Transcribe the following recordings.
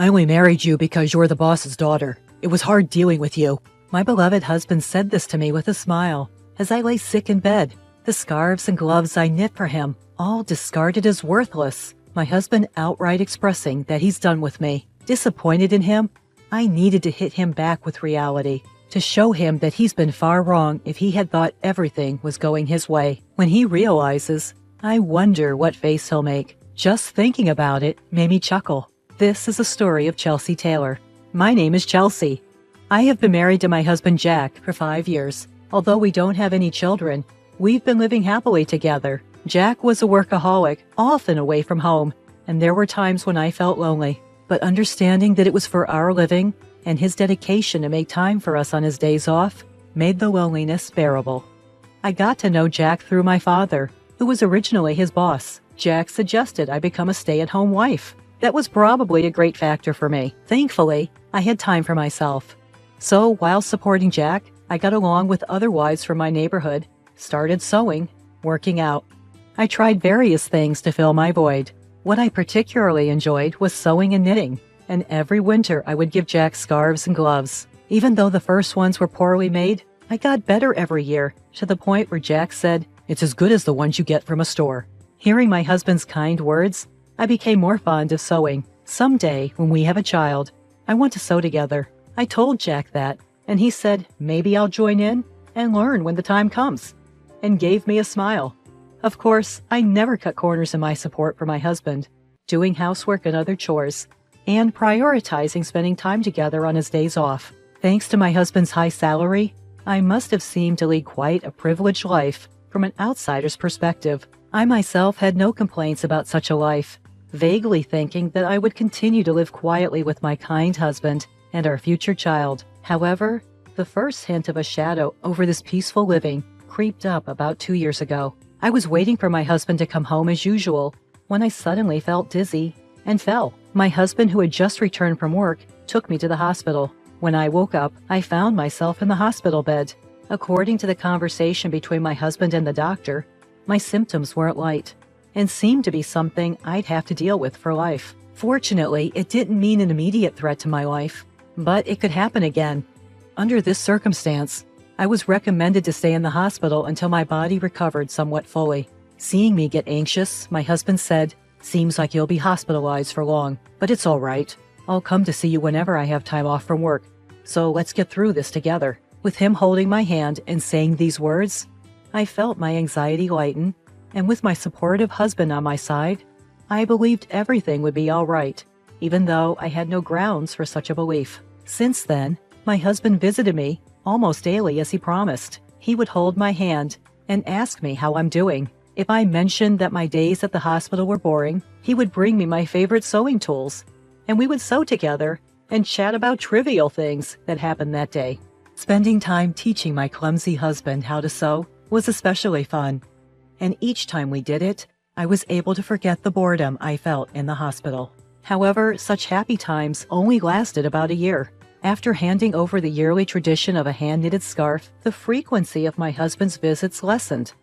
I only married you because you're the boss's daughter. It was hard dealing with you. My beloved husband said this to me with a smile as I lay sick in bed. The scarves and gloves I knit for him, all discarded as worthless. My husband outright expressing that he's done with me. Disappointed in him, I needed to hit him back with reality, to show him that he's been far wrong if he had thought everything was going his way. When he realizes, I wonder what face he'll make. Just thinking about it made me chuckle. This is a story of Chelsea Taylor. My name is Chelsea. I have been married to my husband Jack for 5 years. Although we don't have any children, we've been living happily together. Jack was a workaholic, often away from home, and there were times when I felt lonely. But understanding that it was for our living and his dedication to make time for us on his days off made the loneliness bearable. I got to know Jack through my father, who was originally his boss. Jack suggested I become a stay-at-home wife. That was probably a great factor for me. Thankfully, I had time for myself. So while supporting Jack, I got along with other wives from my neighborhood, started sewing, working out. I tried various things to fill my void. What I particularly enjoyed was sewing and knitting, and every winter I would give Jack scarves and gloves. Even though the first ones were poorly made, I got better every year, to the point where Jack said, "It's as good as the ones you get from a store." Hearing my husband's kind words, I became more fond of sewing. Someday, when we have a child, I want to sew together. I told Jack that, and he said, maybe I'll join in and learn when the time comes, and gave me a smile. Of course, I never cut corners in my support for my husband, doing housework and other chores, and prioritizing spending time together on his days off. Thanks to my husband's high salary, I must have seemed to lead quite a privileged life from an outsider's perspective. I myself had no complaints about such a life, vaguely thinking that I would continue to live quietly with my kind husband and our future child. However, the first hint of a shadow over this peaceful living creeped up about 2 years ago. I was waiting for my husband to come home as usual when I suddenly felt dizzy and fell. My husband, who had just returned from work, took me to the hospital. When I woke up, I found myself in the hospital bed. According to the conversation between my husband and the doctor, my symptoms weren't light and seemed to be something I'd have to deal with for life. Fortunately, it didn't mean an immediate threat to my life, but it could happen again. Under this circumstance, I was recommended to stay in the hospital until my body recovered somewhat fully. Seeing me get anxious, my husband said, "Seems like you'll be hospitalized for long, but it's all right. I'll come to see you whenever I have time off from work. So let's get through this together." With him holding my hand and saying these words, I felt my anxiety lighten, and with my supportive husband on my side, I believed everything would be all right, even though I had no grounds for such a belief. Since then, my husband visited me almost daily as he promised. He would hold my hand and ask me how I'm doing. If I mentioned that my days at the hospital were boring, he would bring me my favorite sewing tools, and we would sew together and chat about trivial things that happened that day. Spending time teaching my clumsy husband how to sew was especially fun, and each time we did it, I was able to forget the boredom I felt in the hospital. However, such happy times only lasted about a year. After handing over the yearly tradition of a hand-knitted scarf, the frequency of my husband's visits lessened,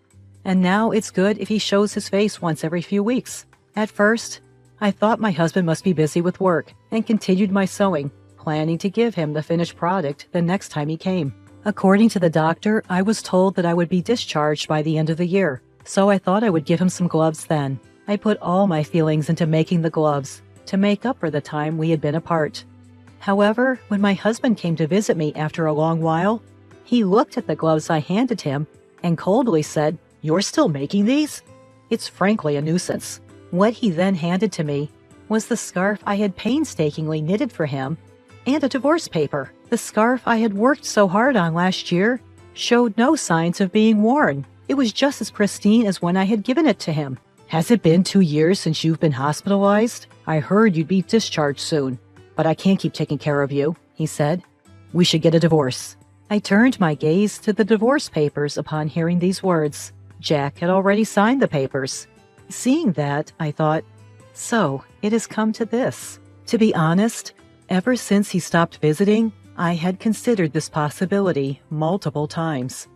and now it's good if he shows his face once every few weeks. At first, I thought my husband must be busy with work and continued my sewing, planning to give him the finished product the next time he came. According to the doctor, I was told that I would be discharged by the end of the year, so I thought I would give him some gloves then. I put all my feelings into making the gloves to make up for the time we had been apart. However, when my husband came to visit me after a long while, he looked at the gloves I handed him and coldly said, "You're still making these?" It's frankly a nuisance. What he then handed to me was the scarf I had painstakingly knitted for him and a divorce paper. The scarf I had worked so hard on last year showed no signs of being worn. It was just as pristine as when I had given it to him. "Has it been 2 years since you've been hospitalized? I heard you'd be discharged soon. But I can't keep taking care of you," he said. "We should get a divorce." I turned my gaze to the divorce papers upon hearing these words. Jack had already signed the papers. Seeing that, I thought, so it has come to this. To be honest, ever since he stopped visiting, I had considered this possibility multiple times.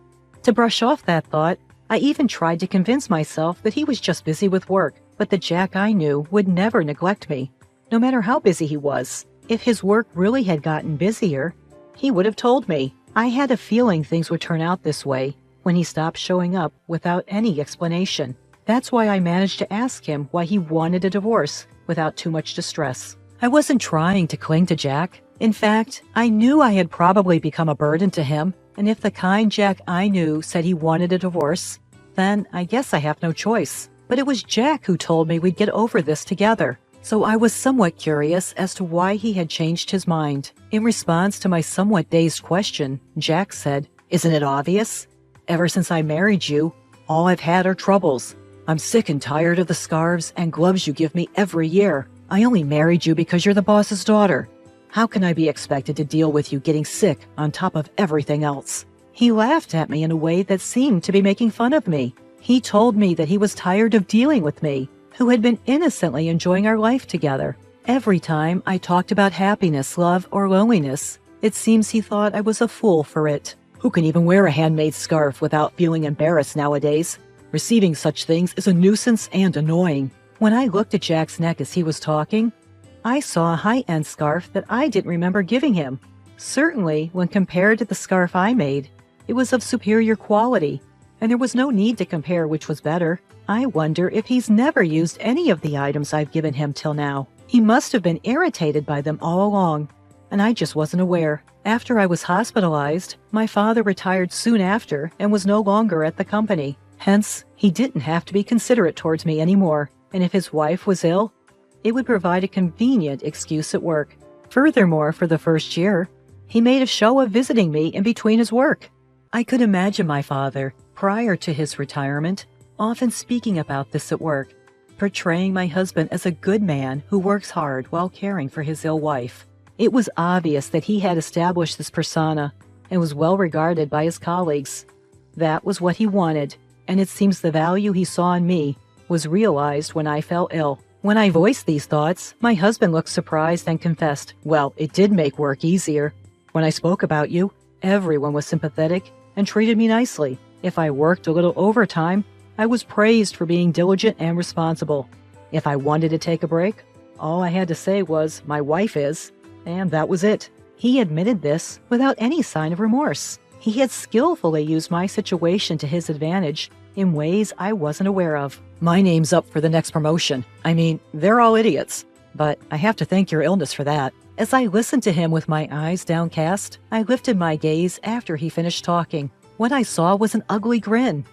To brush off that thought, I even tried to convince myself that he was just busy with work, but the Jack I knew would never neglect me, no matter how busy he was. If his work really had gotten busier, he would have told me. I had a feeling things would turn out this way when he stopped showing up without any explanation. That's why I managed to ask him why he wanted a divorce without too much distress. I wasn't trying to cling to Jack. In fact, I knew I had probably become a burden to him, and if the kind Jack I knew said he wanted a divorce, then I guess I have no choice. But it was Jack who told me we'd get over this together, so I was somewhat curious as to why he had changed his mind. In response to my somewhat dazed question, Jack said, "Isn't it obvious? Ever since I married you, all I've had are troubles. I'm sick and tired of the scarves and gloves you give me every year. I only married you because you're the boss's daughter. How can I be expected to deal with you getting sick on top of everything else?" He laughed at me in a way that seemed to be making fun of me. He told me that he was tired of dealing with me, who had been innocently enjoying our life together. Every time I talked about happiness, love, or loneliness, it seems he thought I was a fool for it. Who can even wear a handmade scarf without feeling embarrassed nowadays? Receiving such things is a nuisance and annoying. When I looked at Jack's neck as he was talking, I saw a high-end scarf that I didn't remember giving him. Certainly, when compared to the scarf I made, it was of superior quality, and there was no need to compare which was better. I wonder if he's never used any of the items I've given him till now. He must have been irritated by them all along, and I just wasn't aware. After I was hospitalized, my father retired soon after and was no longer at the company. Hence, he didn't have to be considerate towards me anymore, and if his wife was ill, it would provide a convenient excuse at work. Furthermore, for the first year, he made a show of visiting me in between his work. I could imagine my father, prior to his retirement, often speaking about this at work, portraying my husband as a good man who works hard while caring for his ill wife. It was obvious that he had established this persona and was well regarded by his colleagues. That was what he wanted, and it seems the value he saw in me was realized when I fell ill. When I voiced these thoughts, my husband looked surprised and confessed, "Well, it did make work easier. When I spoke about you, everyone was sympathetic and treated me nicely. If I worked a little overtime, I was praised for being diligent and responsible. If I wanted to take a break, all I had to say was, 'My wife is,' and that was it." He admitted this without any sign of remorse. He had skillfully used my situation to his advantage in ways I wasn't aware of. "My name's up for the next promotion. I mean, they're all idiots, but I have to thank your illness for that." As I listened to him with my eyes downcast, I lifted my gaze after he finished talking. What I saw was an ugly grin,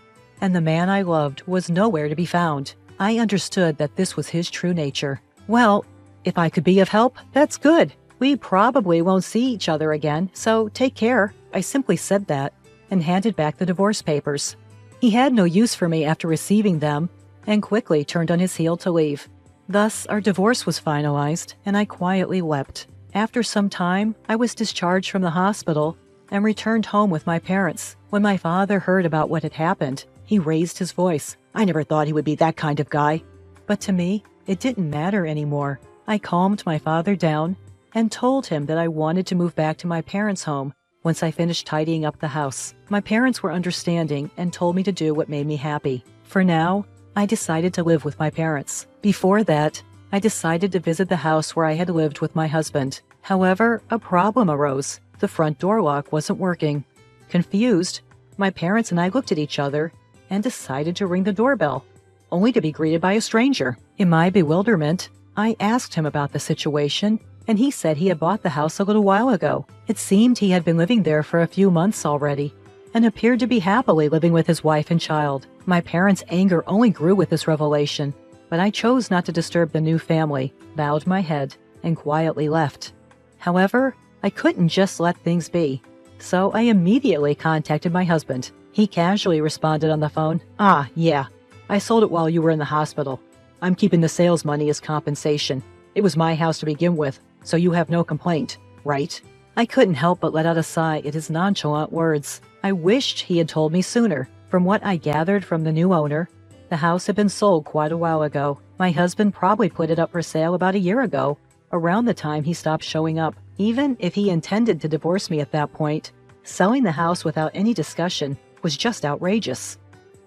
and the man I loved was nowhere to be found. I understood that this was his true nature. "Well, if I could be of help, that's good. We probably won't see each other again, so take care." I simply said that and handed back the divorce papers. He had no use for me after receiving them and quickly turned on his heel to leave. Thus, our divorce was finalized, and I quietly wept. After some time, I was discharged from the hospital and returned home with my parents. When my father heard about what had happened, he raised his voice. "I never thought he would be that kind of guy." But to me, it didn't matter anymore. I calmed my father down and told him that I wanted to move back to my parents' home once I finished tidying up the house. My parents were understanding and told me to do what made me happy. For now, I decided to live with my parents. Before that, I decided to visit the house where I had lived with my husband. However, a problem arose. The front door lock wasn't working. Confused, my parents and I looked at each other and decided to ring the doorbell, only to be greeted by a stranger. In my bewilderment, I asked him about the situation, and he said he had bought the house a little while ago. It seemed he had been living there for a few months already, and appeared to be happily living with his wife and child. My parents' anger only grew with this revelation, but I chose not to disturb the new family, bowed my head, and quietly left. However, I couldn't just let things be, so I immediately contacted my husband. He casually responded on the phone, "Ah, yeah, I sold it while you were in the hospital. I'm keeping the sales money as compensation. It was my house to begin with, so you have no complaint, right?" I couldn't help but let out a sigh at his nonchalant words. I wished he had told me sooner. From what I gathered from the new owner, the house had been sold quite a while ago. My husband probably put it up for sale about a year ago, around the time he stopped showing up. Even if he intended to divorce me at that point, selling the house without any discussion was just outrageous.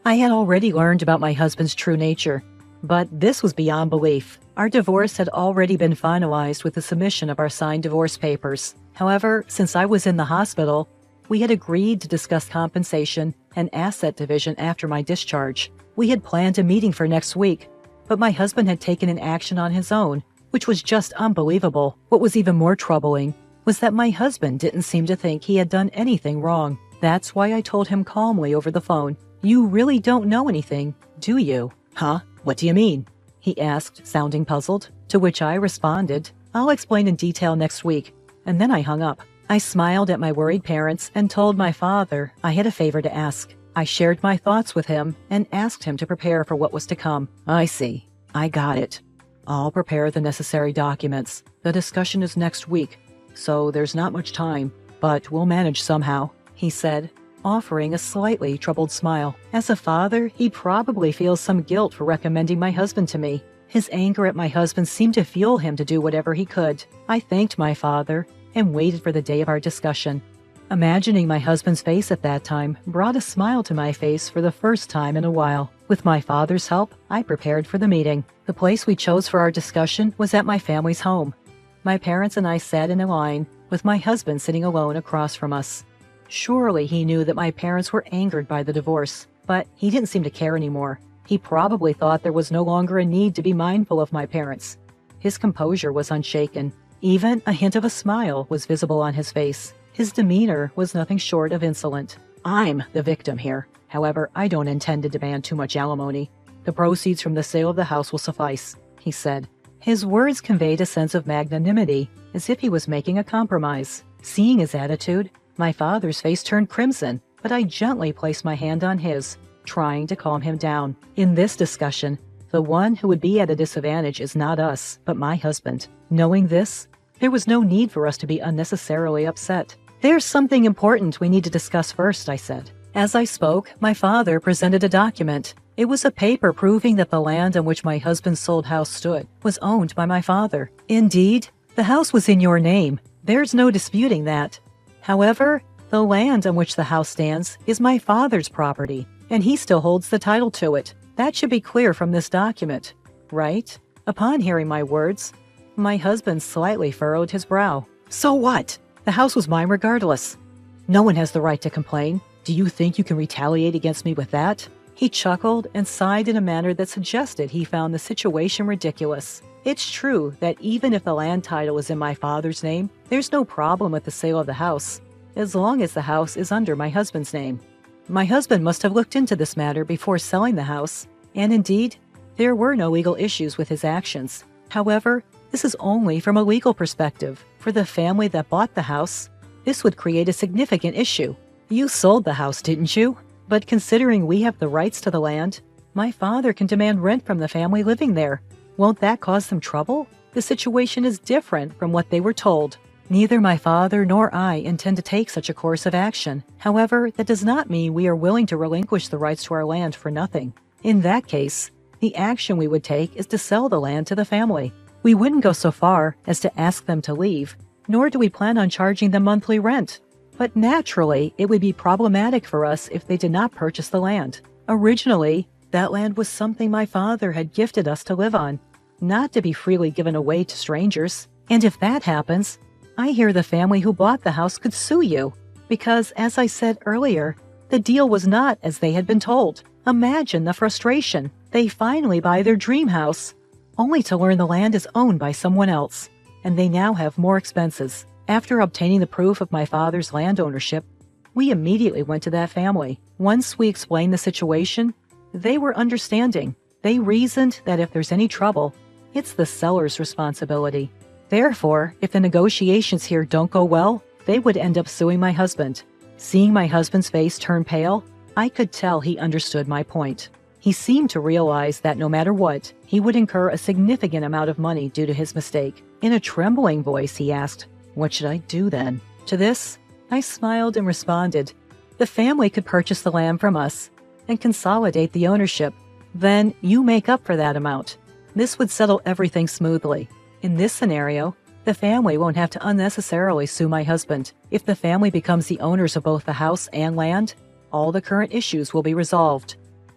I had already learned about my husband's true nature. But this was beyond belief. Our divorce had already been finalized with the submission of our signed divorce papers. However, since I was in the hospital, we had agreed to discuss compensation and asset division after my discharge. We had planned a meeting for next week, but my husband had taken an action on his own, which was just unbelievable. What was even more troubling was that my husband didn't seem to think he had done anything wrong. That's why I told him calmly over the phone, "You really don't know anything, do you?" "Huh? What do you mean?" he asked, sounding puzzled. To which I responded, "I'll explain in detail next week." And then I hung up. I smiled at my worried parents and told my father I had a favor to ask. I shared my thoughts with him and asked him to prepare for what was to come. "I see. I got it. I'll prepare the necessary documents. The discussion is next week, so there's not much time, but we'll manage somehow," he said, offering a slightly troubled smile. As a father, he probably feels some guilt for recommending my husband to me. His anger at my husband seemed to fuel him to do whatever he could. I thanked my father and waited for the day of our discussion. Imagining my husband's face at that time brought a smile to my face for the first time in a while. With my father's help, I prepared for the meeting. The place we chose for our discussion was at my family's home. My parents and I sat in a line, with my husband sitting alone across from us. Surely he knew that my parents were angered by the divorce, but he didn't seem to care anymore. He probably thought there was no longer a need to be mindful of my parents. His composure was unshaken. Even a hint of a smile was visible on his face. His demeanor was nothing short of insolent. "I'm the victim here. However, I don't intend to demand too much alimony. The proceeds from the sale of the house will suffice," he said. His words conveyed a sense of magnanimity, as if he was making a compromise. Seeing his attitude, my father's face turned crimson, but I gently placed my hand on his, trying to calm him down. In this discussion, the one who would be at a disadvantage is not us, but my husband. Knowing this, there was no need for us to be unnecessarily upset. "There's something important we need to discuss first," I said. As I spoke, my father presented a document. It was a paper proving that the land on which my husband's sold house stood was owned by my father. Indeed, the house was in your name. There's no disputing that. However, the land on which the house stands is my father's property, and he still holds the title to it. That should be clear from this document, right? Upon hearing my words, my husband slightly furrowed his brow. "So what? The house was mine regardless. No one has the right to complain. Do you think you can retaliate against me with that?" He chuckled and sighed in a manner that suggested he found the situation ridiculous. It's true that even if the land title is in my father's name, there's no problem with the sale of the house, as long as the house is under my husband's name. My husband must have looked into this matter before selling the house, and indeed, there were no legal issues with his actions. However, this is only from a legal perspective. For the family that bought the house, this would create a significant issue. You sold the house, didn't you? But considering we have the rights to the land, my father can demand rent from the family living there. Won't that cause them trouble? The situation is different from what they were told. Neither my father nor I intend to take such a course of action. However, that does not mean we are willing to relinquish the rights to our land for nothing. In that case, the action we would take is to sell the land to the family. We wouldn't go so far as to ask them to leave, nor do we plan on charging them monthly rent. But naturally, it would be problematic for us if they did not purchase the land. Originally, that land was something my father had gifted us to live on, not to be freely given away to strangers. And if that happens, I hear the family who bought the house could sue you, because, as I said earlier, the deal was not as they had been told. Imagine the frustration. They finally buy their dream house, only to learn the land is owned by someone else, and they now have more expenses. After obtaining the proof of my father's land ownership, we immediately went to that family. Once we explained the situation, they were understanding. They reasoned that if there's any trouble, it's the seller's responsibility. Therefore, if the negotiations here don't go well, they would end up suing my husband. Seeing my husband's face turn pale, I could tell he understood my point. He seemed to realize that no matter what, he would incur a significant amount of money due to his mistake. In a trembling voice, he asked, "What should I do then?" To this, I smiled and responded, "The family could purchase the land from us and consolidate the ownership. Then you make up for that amount. This would settle everything smoothly. In this scenario, the family won't have to unnecessarily sue my husband. If the family becomes the owners of both the house and land, all the current issues will be resolved.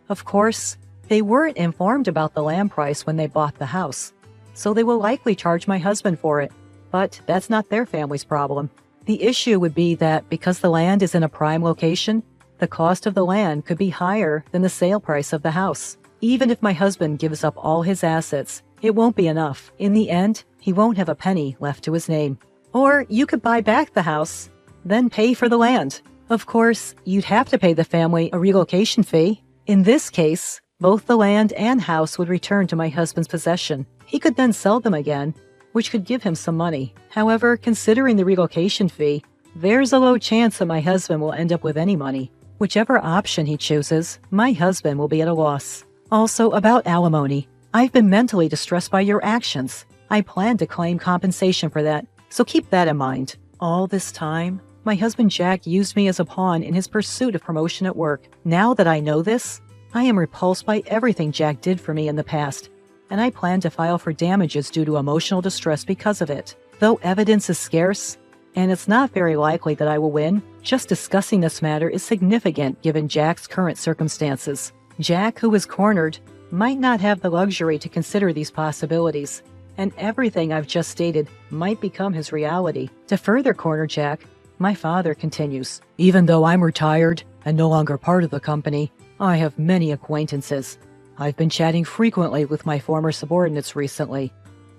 Of course, They weren't informed about the land price when they bought the house, so they will likely charge my husband for it. But that's not their family's problem. The issue would be that because the land is in a prime location, the cost of the land could be higher than the sale price of the house. Even if my husband gives up all his assets, it won't be enough. In the end, he won't have a penny left to his name. Or you could buy back the house, then pay for the land. Of course, you'd have to pay the family a relocation fee. In this case, both the land and house would return to my husband's possession. He could then sell them again, which could give him some money. However, considering the relocation fee, there's a low chance that my husband will end up with any money. Whichever option he chooses, my husband will be at a loss. Also, about alimony, I've been mentally distressed by your actions. I plan to claim compensation for that, so keep that in mind. All this time, my husband Jack used me as a pawn in his pursuit of promotion at work. Now that I know this, I am repulsed by everything Jack did for me in the past, and I plan to file for damages due to emotional distress because of it. Though evidence is scarce, and it's not very likely that I will win, just discussing this matter is significant given Jack's current circumstances. Jack, who is cornered, might not have the luxury to consider these possibilities, and everything I've just stated might become his reality. To further corner Jack, my father continues, "Even though I'm retired and no longer part of the company, I have many acquaintances. I've been chatting frequently with my former subordinates recently.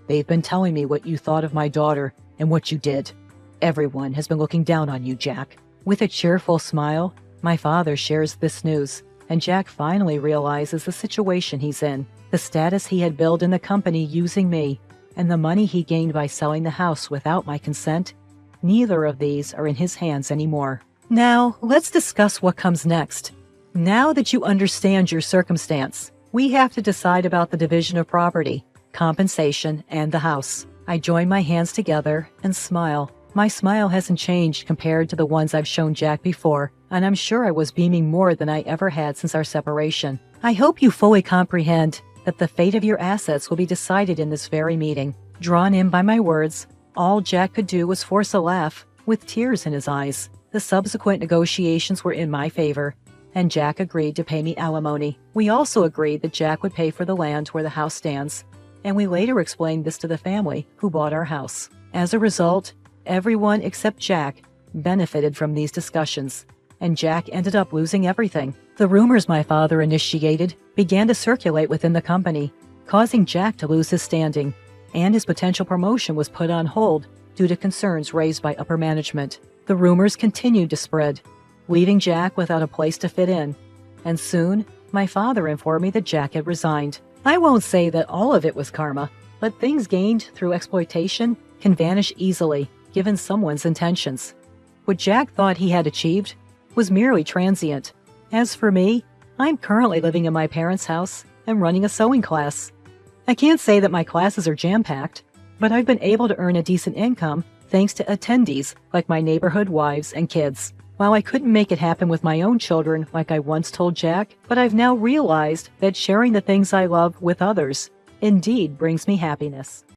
They've been telling me what you thought of my daughter and what you did. Everyone has been looking down on you, Jack." With a cheerful smile, my father shares this news, and Jack finally realizes the situation he's in, the status he had built in the company using me, and the money he gained by selling the house without my consent. Neither of these are in his hands anymore. Now, let's discuss what comes next. Now that you understand your circumstance, we have to decide about the division of property, compensation, and the house. I join my hands together and smile. My smile hasn't changed compared to the ones I've shown Jack before, and I'm sure I was beaming more than I ever had since our separation. I hope you fully comprehend that the fate of your assets will be decided in this very meeting. Drawn in by my words, all Jack could do was force a laugh, with tears in his eyes. The subsequent negotiations were in my favor, and Jack agreed to pay me alimony. We also agreed that Jack would pay for the land where the house stands, and we later explained this to the family who bought our house. As a result, everyone except Jack benefited from these discussions, and Jack ended up losing everything. The rumors my father initiated began to circulate within the company, causing Jack to lose his standing, and his potential promotion was put on hold due to concerns raised by upper management. The rumors continued to spread, leaving Jack without a place to fit in, and soon my father informed me that Jack had resigned. I won't say that all of it was karma, but things gained through exploitation can vanish easily given someone's intentions. What Jack thought he had achieved was merely transient. As for me, I'm currently living in my parents' house and running a sewing class. I can't say that my classes are jam-packed, but I've been able to earn a decent income thanks to attendees like my neighborhood wives and kids. While I couldn't make it happen with my own children like I once told Jack, but I've now realized that sharing the things I love with others indeed brings me happiness.